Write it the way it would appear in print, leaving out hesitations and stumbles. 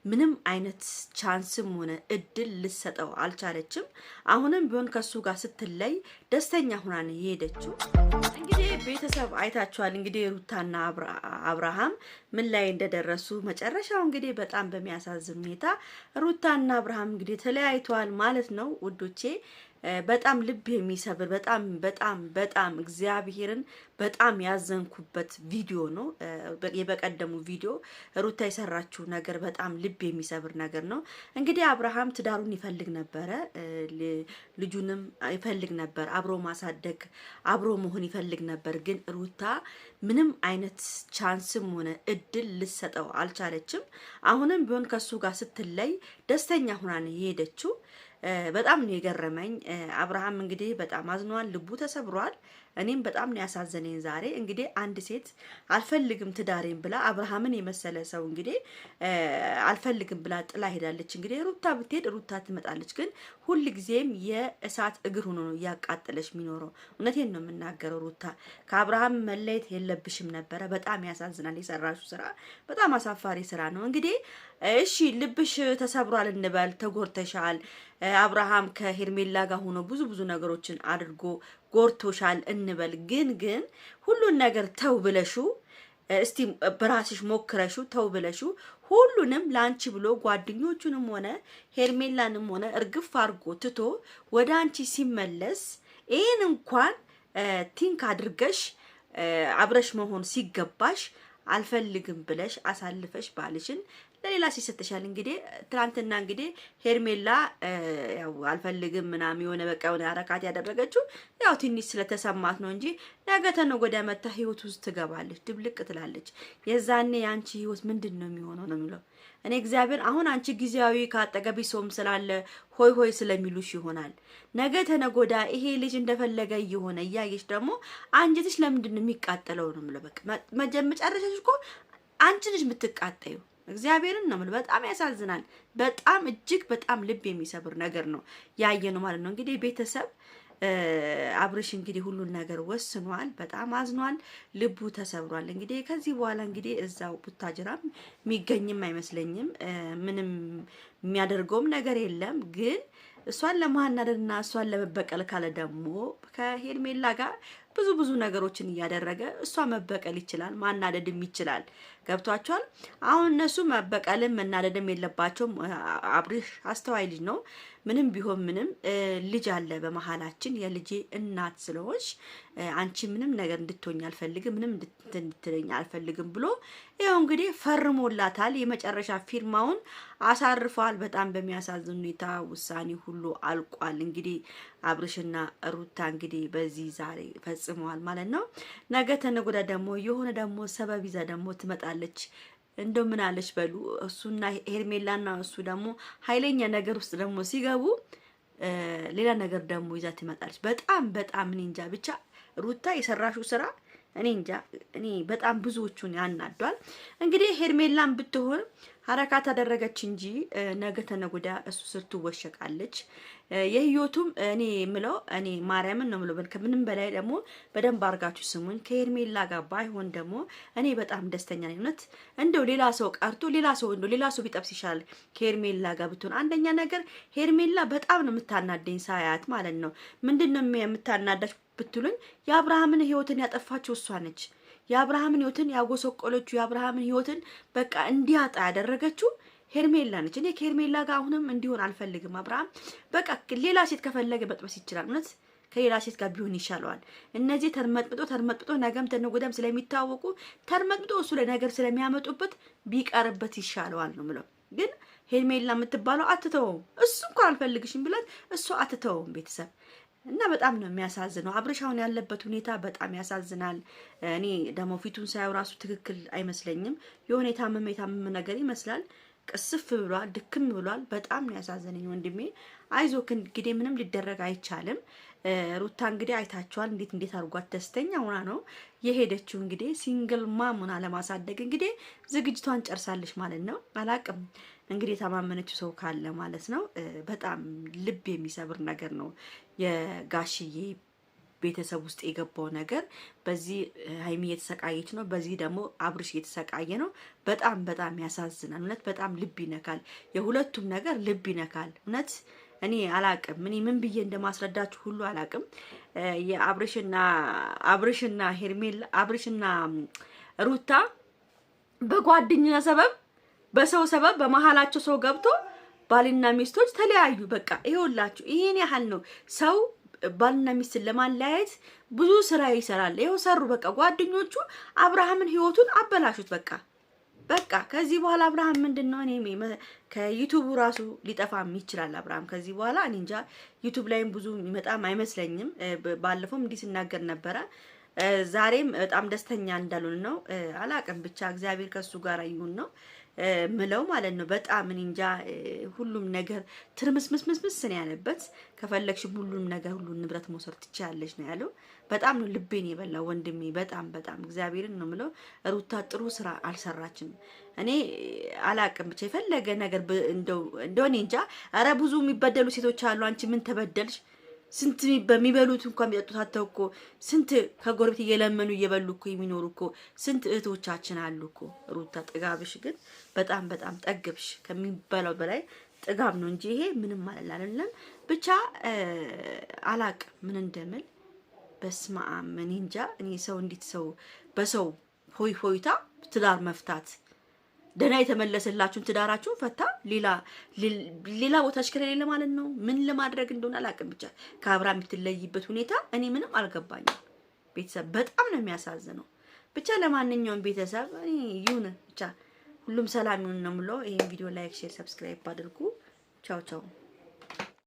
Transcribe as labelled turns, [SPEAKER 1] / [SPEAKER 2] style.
[SPEAKER 1] ምንም አይነት ቻንስም ሆነ እድል ልሰጠው አልቻለችም። አሁንም ቢሆን ከሱ ጋር ስትለይ ደስተኛ ሆና ነው የሄደችው። እንግዲህ ቤተሰብ አይታችኋል። እንግዲህ ሩታና አብርሃም ምን ላይ እንደደረሱ መጨረሻው እንግዲህ በጣም በሚያሳዝን ሁኔታ ሩታና አብርሃም እንግዲህ ተለያይተዋል ማለት ነው ውዶቼ። በጣም ልብ የሚሰብር በጣም እግዚአብሔርን በጣም ያዘንኩበት ቪዲዮ ነው። የበቀደሙ ቪዲዮ ሩታ የሰራችው ነገር በጣም ልብ የሚሰብር ነገር ነው። እንግዲህ አብርሃም ትዳሩን ይፈልግ ነበረ፣ ልጁንም ይፈልግ ነበር፣ አብሮ ማሳደግ አብሮ መሆን ይፈልግ ነበር። ግን ሩታ ምንም አይነት ቻንስም ሆነ እድል ልሰጠው አልቻለችም። አሁንም ቢሆን ከሱ ጋር ስትለይ ደስተኛ ሆና ነው የሄደችው። በጣም ነው የገረመኝ። አብርሃም እንግዲህ በጣም አዝኗል፣ ልቡ ተሰብሯል። እኔም በጣም ነው ያሳዘነኝ ዛሬ። እንግዲህ አንድ ሴት አልፈልግም ትዳሬን ብላ አብርሃምን የመሰለ ሰው እንግዲህ አልፈልግም ብላ ጥላ ሄዳለች። እንግዲህ ሩታ ብትሄድ ሩታ ትመጣለች። ግን ሁል ጊዜም የእሳት እግር ሆኖ ነው እያቃጠለች የሚኖረው። እውነቴን ነው የምናገረው። ሩታ ከአብርሃም መለየት የለብሽም ነበረ። በጣም ያሳዝናል። የሰራሽው ስራ በጣም አሳፋሪ ስራ ነው። እንግዲህ እሺ ልብሽ ተሰብሯል እንበል፣ ተጎርተሻል። አብርሃም ከሄርሜላ ጋር ሆኖ ብዙ ነገሮችን አድርጎ ጎርቶሻል እንበል። ግን ሁሉን ነገር ተው ብለሹ እስቲ በራስሽ ሞክረሹ ተው ብለሹ ሁሉንም ላንቺ ብሎ ጓደኞቹንም ሆነ ሄርሜላንም ሆነ እርግፍ አድርጎ ትቶ ወደ አንቺ ሲመለስ ይሄን እንኳን ቲንክ አድርገሽ አብረሽ መሆን ሲገባሽ አልፈልግም ብለሽ አሳልፈሽ ባልሽን ለሌላ ሲሰጥሻል። እንግዲህ ትናንትና እንግዲህ ሄርሜላ ያው አልፈልግም ምናምን የሆነ በቃ የሆነ አረካት ያደረገችው ያው ትንሽ ስለተሰማት ነው እንጂ ነገ ተነገ ወዲያ መታ ህይወት ውስጥ ትገባለች፣ ድብልቅ ትላለች። የዛኔ ያንቺ ህይወት ምንድነው የሚሆነው ነው የሚለው። እኔ እግዚአብሔር አሁን አንቺ ጊዜያዊ ካጠገቢ ሰውም ስላለ ሆይ ስለሚሉሽ ይሆናል። ነገ ተነገ ወዲያ ይሄ ልጅ እንደፈለገ እየሆነ እያየሽ ደግሞ አንጀትሽ ለምንድን ነው የሚቃጠለው ነው የሚለው። በቃ መጨረሻሽ እኮ አንቺ ልጅ የምትቃጠዩ እግዚአብሔርን ነው ማለት። በጣም ያሳዝናል። በጣም እጅግ በጣም ልብ የሚሰብር ነገር ነው ያየነው ማለት ነው። እንግዲህ ቤተሰብ አብርሽ እንግዲህ ሁሉን ነገር ወስኗል። በጣም አዝኗል፣ ልቡ ተሰብሯል። እንግዲህ ከዚህ በኋላ እንግዲህ እዛው ቡታጅራም የሚገኝም አይመስለኝም። ምንም የሚያደርገውም ነገር የለም። ግን እሷን ለማናደድና እሷን ለመበቀል ካለ ደግሞ ከሄርሜላ ጋር ብዙ ነገሮችን እያደረገ እሷ መበቀል ይችላል፣ ማናደድም ይችላል። ገብቷቸዋል። አሁን እነሱ መበቀልም መናደድም የለባቸውም። አብርሽ አስተዋይ ልጅ ነው። ምንም ቢሆን ምንም ልጅ አለ በመሀላችን። የልጄ እናት ስለሆንሽ አንቺ ምንም ነገር እንድትሆኝ አልፈልግም፣ ምንም እንድትለኝ አልፈልግም ብሎ ይኸው እንግዲህ ፈርሞላታል። የመጨረሻ ፊርማውን አሳርፏል። በጣም በሚያሳዝን ሁኔታ ውሳኔ ሁሉ አልቋል። እንግዲህ አብርሽና ሩታ እንግዲህ በዚህ ዛሬ ፈጽመዋል ማለት ነው። ነገ ተነገ ወዲያ ደግሞ የሆነ ደግሞ ሰበብ ይዛ ደግሞ ትመጣለች። እንደው ምን አለች በሉ። እሱና ሄርሜላና እሱ ደግሞ ኃይለኛ ነገር ውስጥ ደግሞ ሲገቡ ሌላ ነገር ደግሞ ይዛ ትመጣለች። በጣም እኔ እንጃ ብቻ ሩታ የሰራሽው ስራ እኔ እንጃ። እኔ በጣም ብዙዎቹን ያናዷል። እንግዲህ ሄርሜላን ብትሆን ሐረካት አደረገች እንጂ ነገ ተነገ ወዲያ እሱ ስር ትወሸቃለች። የህይወቱም እኔ ምለው እኔ ማርያምን ነው ምለው። ከምንም በላይ ደግሞ በደንብ አርጋችሁ ስሙኝ። ከሄርሜላ ጋር ባይሆን ደግሞ እኔ በጣም ደስተኛ ነኝ። እውነት እንደው ሌላ ሰው ቀርቶ ሌላ ሰው ቢጠብስ ይሻላል ከሄርሜላ ጋር ብትሆን። አንደኛ ነገር ሄርሜላ በጣም ነው የምታናደኝ ሳያት ማለት ነው። ምንድነው የምታናዳች ብትሉኝ የአብርሃምን ህይወትን ያጠፋችው እሷ ነች። የአብርሃምን ህይወትን ያጎሰቆለችው የአብርሃምን ህይወትን በቃ እንዲያጣ ያደረገችው ሄርሜላ ነች። እኔ ከሄርሜላ ጋር አሁንም እንዲሆን አልፈልግም። አብርሃም በቃ ሌላ ሴት ከፈለገ መጥበስ ይችላል። እውነት ከሌላ ሴት ጋር ቢሆን ይሻለዋል። እነዚህ ተርመጥምጦ ነገም ተነጎዳም ስለሚታወቁ ተርመጥምጦ እሱ ላይ ነገር ስለሚያመጡበት ቢቀርበት ይሻለዋል ነው ምለው። ግን ሄርሜላ የምትባለው አትተውም። እሱ እንኳን አልፈልግሽም ብላት እሱ አትተውም ቤተሰብ እና በጣም ነው የሚያሳዝነው። አብርሽ አሁን ያለበት ሁኔታ በጣም ያሳዝናል። እኔ ደግሞ ፊቱን ሳይው ራሱ ትክክል አይመስለኝም። የሆነ የታመመ ነገር ይመስላል። ቅስፍ ብሏል፣ ድክም ብሏል። በጣም ነው ያሳዘነኝ ወንድሜ። አይዞክ እንግዲህ ምንም ሊደረግ አይቻልም። ሩታ እንግዲህ አይታችኋል እንዴት አርጓት ደስተኛ ሆና ነው የሄደችው። እንግዲህ ሲንግል ማም ሆና ለማሳደግ እንግዲህ ዝግጅቷን ጨርሳለች ማለት ነው። አላቅም እንግዲህ የተማመነችው ሰው ካለ ማለት ነው። በጣም ልብ የሚሰብር ነገር ነው የጋሽዬ ቤተሰብ ውስጥ የገባው ነገር በዚህ ሃይሚ እየተሰቃየች ነው፣ በዚህ ደግሞ አብርሽ እየተሰቃየ ነው። በጣም በጣም ያሳዝናል። እውነት በጣም ልብ ይነካል። የሁለቱም ነገር ልብ ይነካል። እውነት እኔ አላቅም፣ እኔ ምን ብዬ እንደማስረዳችሁ ሁሉ አላቅም። የአብርሽና ሄርሜላ አብርሽና ሩታ በጓደኛ ሰበብ በሰው ሰበብ በመሃላቸው ሰው ገብቶ ባልና ሚስቶች ተለያዩ። በቃ ይኸውላችሁ ይሄን ያህል ነው። ሰው ባልና ሚስትን ለማለያየት ብዙ ስራ ይሰራል። ይኸው ሰሩ። በቃ ጓደኞቹ አብርሃምን ህይወቱን አበላሹት። በቃ ከዚህ በኋላ አብርሃም ምንድነው እኔ ከዩቲዩብ ራሱ ሊጠፋም ይችላል። አብርሃም ከዚህ በኋላ እኔ እንጃ ዩቲዩብ ላይም ብዙ የሚመጣም አይመስለኝም። ባለፈውም እንዲህ ሲናገር ነበረ። ዛሬም በጣም ደስተኛ እንዳልሆነ ነው። አላቅም ብቻ እግዚአብሔር ከሱ ጋር ይሁን ነው ምለው ማለት ነው። በጣም እኔ እንጃ ሁሉም ነገር ትርምስምስምስ ነው ያለበት። ከፈለግሽም ሁሉም ነገር ሁሉን ንብረት መውሰድ ትችያለሽ ነው ያለው። በጣም ነው ልቤን የበላው ወንድሜ። በጣም እግዚአብሔርን ነው ምለው። ሩታ ጥሩ ስራ አልሰራችም። እኔ አላቅም ብቻ የፈለገ ነገር እንደው እኔ እንጃ። ኧረ ብዙ የሚበደሉ ሴቶች አሉ። አንቺ ምን ተበደልሽ? ስንት በሚበሉት እንኳን የሚጠጡት አተው እኮ ስንት ከጎረቤት እየለመኑ እየበሉ እኮ የሚኖሩ እኮ ስንት እህቶቻችን አሉ እኮ። ሩታ ጥጋብሽ ግን በጣም ጠግብሽ። ከሚበላው በላይ ጥጋብ ነው እንጂ ይሄ ምንም ማለት አይደለም። ብቻ አላቅ ምን እንደምል። በስመ አብ እኔ እንጃ። እኔ ሰው እንዴት ሰው በሰው ሆይታ ትዳር መፍታት ደህና የተመለሰላችሁን ትዳራችሁን ፈታ ሌላ ቦታች ከሌለ ማለት ነው። ምን ለማድረግ እንደሆነ አላውቅም። ብቻ ከአብርሃም የምትለይበት ሁኔታ እኔ ምንም አልገባኝም። ቤተሰብ በጣም ነው የሚያሳዝነው። ብቻ ለማንኛውም ቤተሰብ እኔ ይሁን ብቻ ሁሉም ሰላም ይሁን ነው የምለው። ይሄን ቪዲዮ ላይክ፣ ሼር፣ ሰብስክራይብ አድርጉ። ቻው